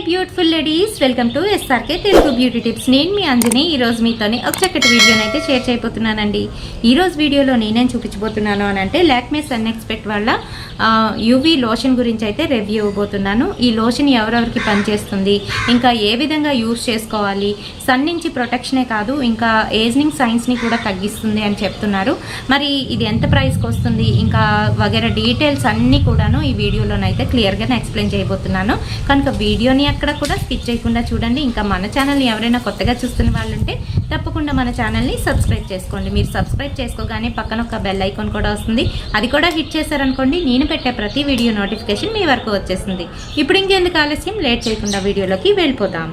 Beautiful ladies, welcome to SRK Telugu beauty tips. నేను మీ అంజని. ఈరోజు మీతోనే ఒక చక్కటి వీడియోని అయితే షేర్ చేయబోతున్నానండి. ఈరోజు వీడియోలో నేనేం చూపించబోతున్నాను అని అంటే లాక్మే సన్ ఎక్స్పెక్ట్ వాళ్ళ యూవీ లోషన్ గురించి అయితే రివ్యూ ఇవ్వబోతున్నాను. ఈ లోషన్ ఎవరెవరికి పనిచేస్తుంది, ఇంకా ఏ విధంగా యూజ్ చేసుకోవాలి, సన్ నుంచి ప్రొటెక్షనే కాదు ఇంకా ఏజింగ్ సైన్స్ని కూడా తగ్గిస్తుంది అని చెప్తున్నారు. మరి ఇది ఎంత ప్రైస్కి వస్తుంది, ఇంకా వగేరా డీటెయిల్స్ అన్నీ కూడాను ఈ వీడియోలోనైతే క్లియర్గా ఎక్స్ప్లెయిన్ చేయబోతున్నాను. కనుక వీడియోని అక్కడ కూడా స్కిప్ చేయకుండా చూడండి. ఇంకా మన ఛానల్ని ఎవరైనా కొత్తగా చూస్తున్న వాళ్ళు ఉంటే తప్పకుండా మన ఛానల్ని సబ్స్క్రైబ్ చేసుకోండి. మీరు సబ్స్క్రైబ్ చేసుకోగానే పక్కన ఒక బెల్ ఐకాన్ కూడా వస్తుంది, అది కూడా హిట్ చేశారనుకోండి, నేను పెట్టే ప్రతి వీడియో నోటిఫికేషన్ మీ వరకు వచ్చేస్తుంది. ఇప్పుడు ఇంకెందుకు ఆలస్యం, లేట్ చేయకుండా వీడియోలోకి వెళ్ళిపోదాం.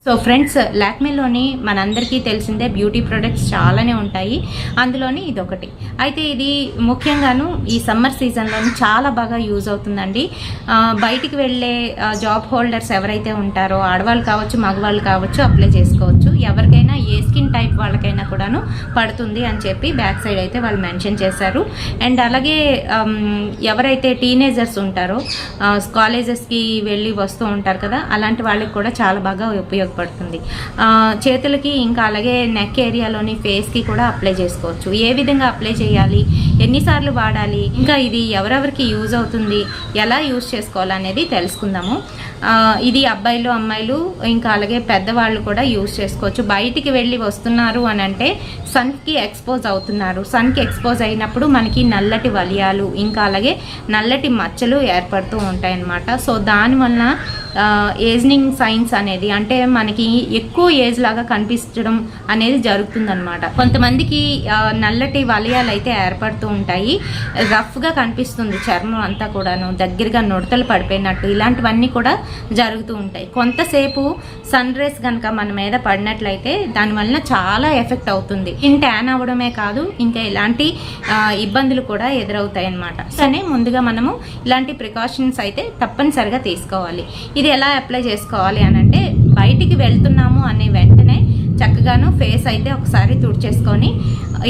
సో ఫ్రెండ్స్, లాక్మేలోని మనందరికీ తెలిసిందే బ్యూటీ ప్రొడక్ట్స్ చాలానే ఉంటాయి, అందులోని ఇదొకటి. అయితే ఇది ముఖ్యంగాను ఈ సమ్మర్ సీజన్లోని చాలా బాగా యూజ్ అవుతుందండి. బయటికి వెళ్ళే జాబ్ హోల్డర్స్ ఎవరైతే ఉంటారో, ఆడవాళ్ళు కావచ్చు మగవాళ్ళు కావచ్చు, అప్లై చేసుకోవచ్చు. ఎవరికైనా ఏ స్కిన్ టైప్ వాళ్ళకైనా కూడాను పడుతుంది అని చెప్పి బ్యాక్ సైడ్ అయితే వాళ్ళు మెన్షన్ చేశారు. అండ్ అలాగే ఎవరైతే టీనేజర్స్ ఉంటారో, కాలేజెస్కి వెళ్ళి వస్తూ ఉంటారు కదా, అలాంటి వాళ్ళకి కూడా చాలా బాగా ఉపయోగపడుతుంది. చేతులకి ఇంకా అలాగే నెక్ ఏరియాలోని ఫేస్కి కూడా అప్లై చేసుకోవచ్చు. ఏ విధంగా అప్లై చేయాలి, ఎన్నిసార్లు వాడాలి, ఇంకా ఇది ఎవరెవరికి యూజ్ అవుతుంది, ఎలా యూజ్ చేసుకోవాలనేది తెలుసుకుందాము. ఇది అబ్బాయిలు అమ్మాయిలు ఇంకా అలాగే పెద్దవాళ్ళు కూడా యూజ్ చేసుకోవచ్చు. బయటికి వెళ్ళి వస్తున్నారు అని అంటే సన్కి ఎక్స్పోజ్ అవుతున్నారు. సన్కి ఎక్స్పోజ్ అయినప్పుడు మనకి నల్లటి వలయాలు ఇంకా అలాగే నల్లటి మచ్చలు ఏర్పడుతూ ఉంటాయన్నమాట. సో దానివల్ల ఏజింగ్ సైన్స్ అనేది, అంటే మనకి ఎక్కువ ఏజ్ లాగా కనిపించడం అనేది జరుగుతుందన్నమాట. కొంతమందికి నల్లటి వలయాలు అయితే ఏర్పడుతూ ఉంటాయి, రఫ్గా కనిపిస్తుంది చర్మం అంతా కూడాను, దగ్గరగా నుడతలు పడిపోయినట్టు, ఇలాంటివన్నీ కూడా జరుగుతూ ఉంటాయి. కొంతసేపు సన్ రేస్ కనుక మన మీద పడినట్లయితే దానివల్ల చాలా ఎఫెక్ట్ అవుతుంది. ట్యాన్ అవ్వడమే కాదు, ఇంకా ఇలాంటి ఇబ్బందులు కూడా ఎదురవుతాయి అన్నమాట. సరే, ముందుగా మనము ఇలాంటి ప్రికాషన్స్ అయితే తప్పనిసరిగా తీసుకోవాలి. ఇది ఎలా అప్లై చేసుకోవాలి అని అంటే, బయటికి వెళ్తున్నాము అనే వెంటనే చక్కగాను ఫేస్ అయితే ఒకసారి తుడిచేసుకొని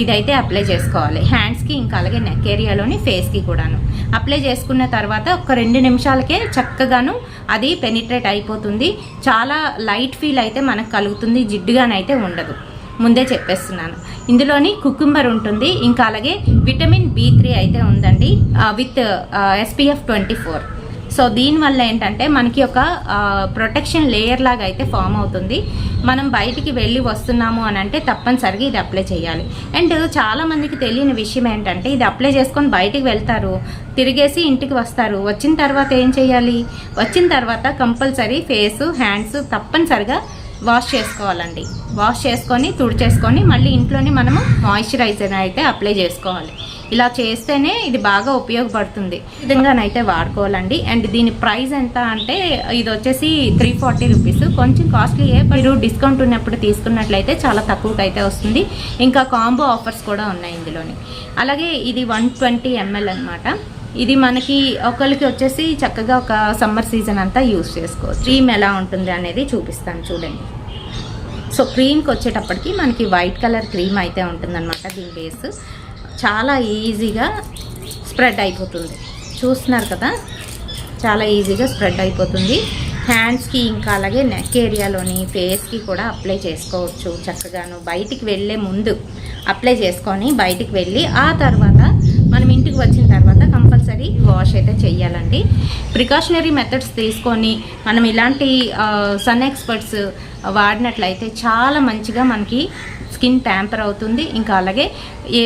ఇదైతే అప్లై చేసుకోవాలి. హ్యాండ్స్కి ఇంకా అలాగే నెక్ ఏరియాలోని ఫేస్కి కూడాను అప్లై చేసుకున్న తర్వాత ఒక 2 నిమిషాలకే చక్కగాను అది పెనిట్రేట్ అయిపోతుంది. చాలా లైట్ ఫీల్ అయితే మనకు కలుగుతుంది, జిడ్డుగానైతే ఉండదు, ముందే చెప్పేస్తున్నాను. ఇందులోని కుకుంబర్ ఉంటుంది, ఇంకా అలాగే విటమిన్ B3 అయితే ఉందండి, విత్ SPF 24. సో దీనివల్ల ఏంటంటే మనకి ఒక ప్రొటెక్షన్ లేయర్ లాగా అయితే ఫామ్ అవుతుంది. మనం బయటికి వెళ్ళి వస్తున్నాము అని అంటే తప్పనిసరిగా ఇది అప్లై చేయాలి. అండ్ చాలామందికి తెలియని విషయం ఏంటంటే, ఇది అప్లై చేసుకొని బయటికి వెళ్తారు, తిరిగేసి ఇంటికి వస్తారు. వచ్చిన తర్వాత ఏం చేయాలి, వచ్చిన తర్వాత కంపల్సరీ ఫేస్ హ్యాండ్స్ తప్పనిసరిగా వాష్ చేసుకోవాలండి. వాష్ చేసుకొని తుడిచేసుకొని మళ్ళీ ఇంట్లోనే మనము మాయిశ్చరైజర్ అయితే అప్లై చేసుకోవాలి. ఇలా చేస్తేనే ఇది బాగా ఉపయోగపడుతుంది. ఈ విధంగానైతే వాడుకోవాలండి. అండ్ దీని ప్రైస్ ఎంత అంటే, ఇది వచ్చేసి 340 రూపీస్. కొంచెం కాస్ట్లీయే, మీరు డిస్కౌంట్ ఉన్నప్పుడు తీసుకున్నట్లయితే చాలా తక్కువకి అయితే వస్తుంది. ఇంకా కాంబో ఆఫర్స్ కూడా ఉన్నాయి ఇందులోని. అలాగే ఇది 120 ml అనమాట. ఇది మనకి ఒకరికి వచ్చేసి చక్కగా ఒక సమ్మర్ సీజన్ అంతా యూజ్ చేసుకోవచ్చు. క్రీమ్ ఎలా ఉంటుంది అనేది చూపిస్తాను చూడండి. సో క్రీమ్కి వచ్చేటప్పటికి మనకి వైట్ కలర్ క్రీమ్ అయితే ఉంటుందన్నమాట. దీని బేస్ చాలా ఈజీగా స్ప్రెడ్ అయిపోతుంది, చూస్తున్నారు కదా, చాలా ఈజీగా స్ప్రెడ్ అయిపోతుంది. హ్యాండ్స్కి ఇంకా అలాగే నెక్ ఏరియాలోని ఫేస్కి కూడా అప్లై చేసుకోవచ్చు. చక్కగాను బయటికి వెళ్ళే ముందు అప్లై చేసుకొని బయటికి వెళ్ళి ఆ తర్వాత మనం ఇంటికి వచ్చిన తర్వాత కంపల్సరీ వాష్ అయితే చెయ్యాలండి. ప్రికాషనరీ మెథడ్స్ తీసుకొని మనం ఇలాంటి సన్ ఎక్స్పర్ట్స్ వాడినట్లయితే చాలా మంచిగా మనకి స్కిన్ ట్యాంపర్ అవుతుంది. ఇంకా అలాగే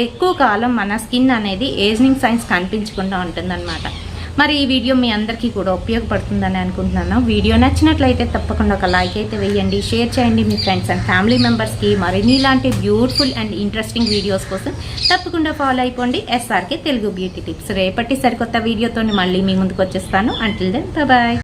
ఎక్కువ కాలం మన స్కిన్ అనేది ఏజింగ్ సైన్స్ కనిపించకుండా ఉంటుందన్నమాట. మరి ఈ వీడియో మీ అందరికీ కూడా ఉపయోగపడుతుందని అనుకుంటున్నాను. వీడియో నచ్చినట్లయితే తప్పకుండా ఒక లైక్ అయితే వేయండి, షేర్ చేయండి మీ ఫ్రెండ్స్ అండ్ ఫ్యామిలీ మెంబర్స్కి. మరిన్ని ఇలాంటి బ్యూటిఫుల్ అండ్ ఇంట్రెస్టింగ్ వీడియోస్ కోసం తప్పకుండా ఫాలో అయిపోండి SRK తెలుగు బ్యూటీ టిప్స్. రేపటి సరికొత్త వీడియోతో మళ్ళీ మీ ముందుకు వచ్చేస్తాను. Until then bye.